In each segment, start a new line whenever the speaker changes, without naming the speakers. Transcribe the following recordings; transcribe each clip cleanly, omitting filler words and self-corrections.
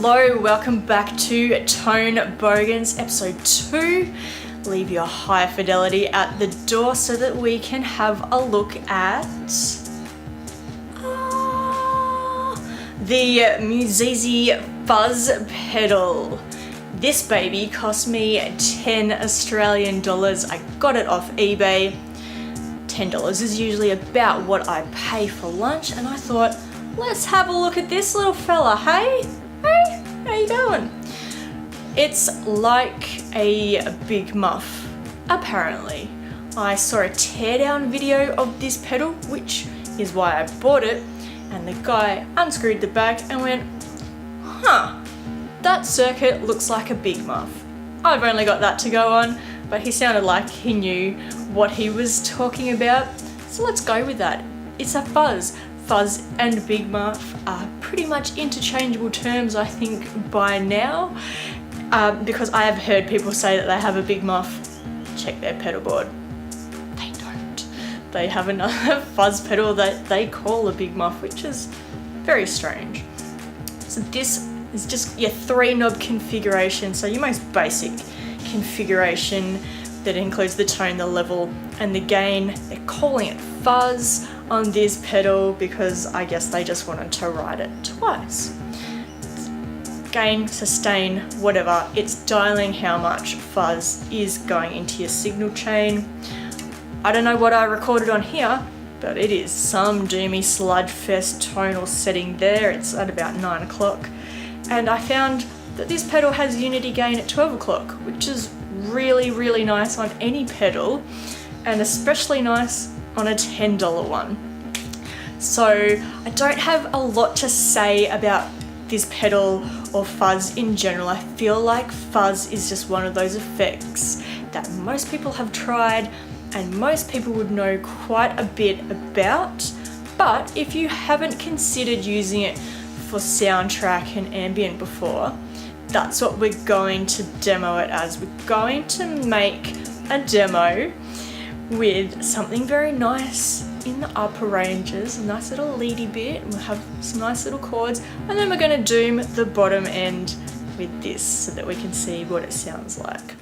Hello, welcome back to Tone Bogans episode 2. Leave your high fidelity at the door so that we can have a look at the Muzizy Fuzz pedal. This baby cost me 10 Australian dollars. I got it off eBay. $10 is usually about what I pay for lunch, and I thought, let's have a look at this little fella. Hey, how you going? It's like a Big Muff, apparently. I saw a teardown video of this pedal, which is why I bought it, and the guy unscrewed the back and went, that circuit looks like a Big Muff. I've only got that to go on, but he sounded like he knew what he was talking about, so let's go with that. It's a fuzz. Fuzz and Big Muff are pretty much interchangeable terms, I think, by now, because I have heard people say that they have a Big Muff. Check their pedal board. They don't. They have another fuzz pedal that they call a Big Muff, which is very strange. So this is just your 3-knob configuration, so your most basic configuration that includes the tone, the level, and the gain. They're calling it fuzz on this pedal because I guess they just wanted to write it twice. Gain, sustain, whatever, it's dialing how much fuzz is going into your signal chain. I don't know what I recorded on here, but it is some doomy sludge fest tonal setting there. It's at about 9 o'clock. And I found that this pedal has unity gain at 12 o'clock, which is really, really nice on any pedal, and especially nice on a $10 one. So I don't have a lot to say about this pedal or fuzz in general. I feel like fuzz is just one of those effects that most people have tried and most people would know quite a bit about. But if you haven't considered using it for soundtrack and ambient before, that's what we're going to demo it as. We're going to make a demo with something very nice in the upper ranges, a nice little leady bit, and we'll have some nice little chords, and then we're going to doom the bottom end with this so that we can see what it sounds like.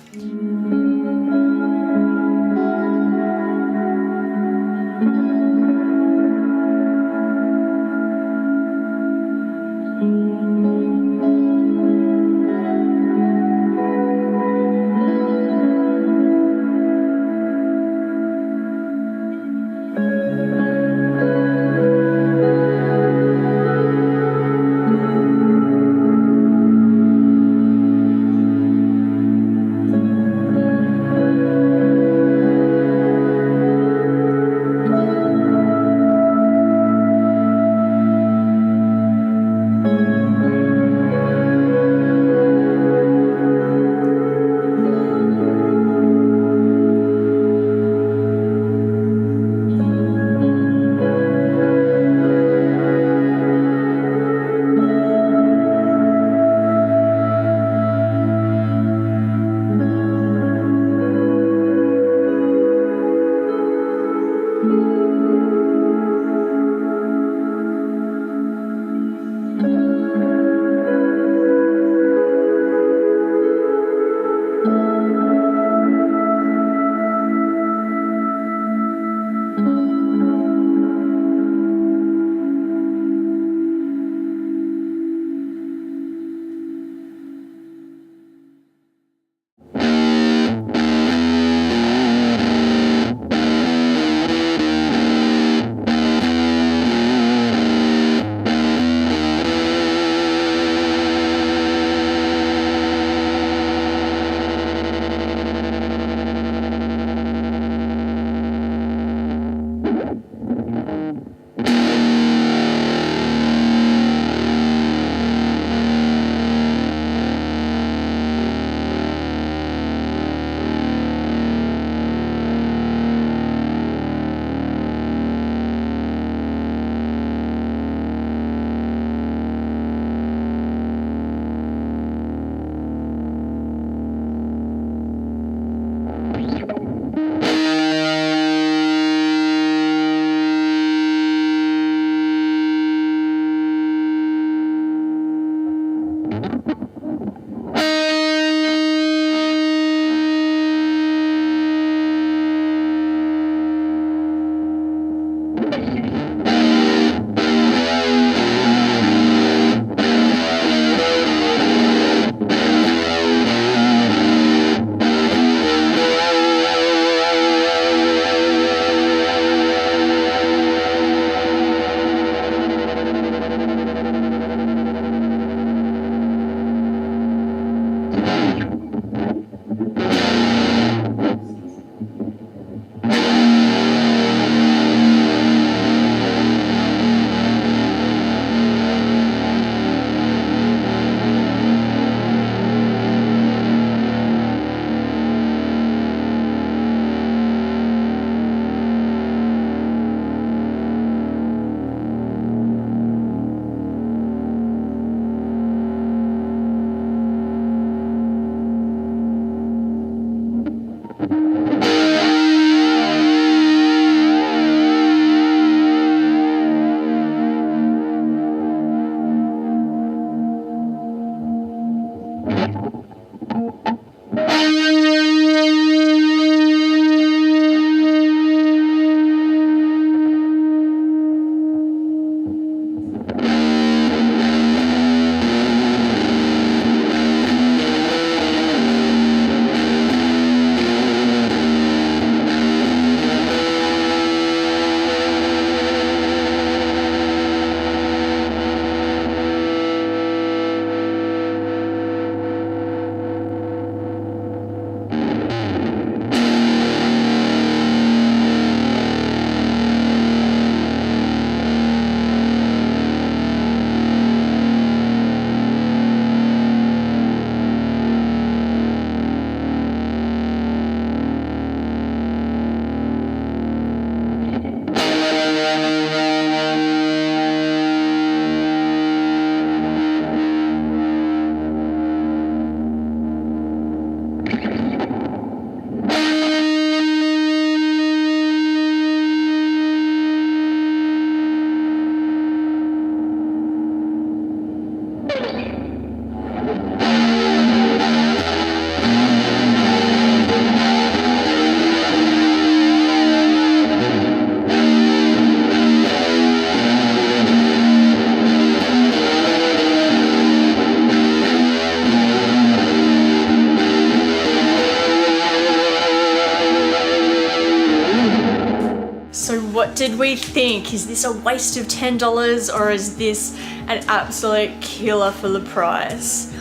So what did we think? Is this a waste of $10 or is this an absolute killer for the price?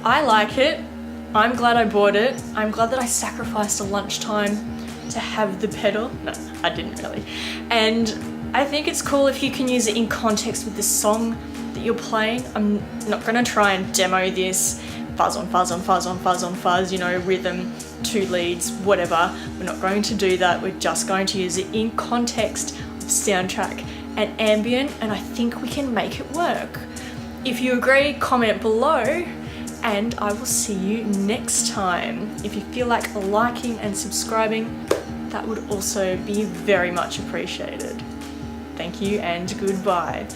I like it. I'm glad I bought it. I'm glad that I sacrificed a lunchtime to have the pedal. No, I didn't really. And I think it's cool if you can use it in context with the song that you're playing. I'm not gonna try and demo this fuzz on fuzz on fuzz on fuzz on fuzz, you know, rhythm, 2 leads, whatever. We're not going to do that. We're just going to use it in context of soundtrack and ambient, and I think we can make it work. If you agree, comment below, and I will see you next time. If you feel like liking and subscribing, that would also be very much appreciated. Thank you and goodbye.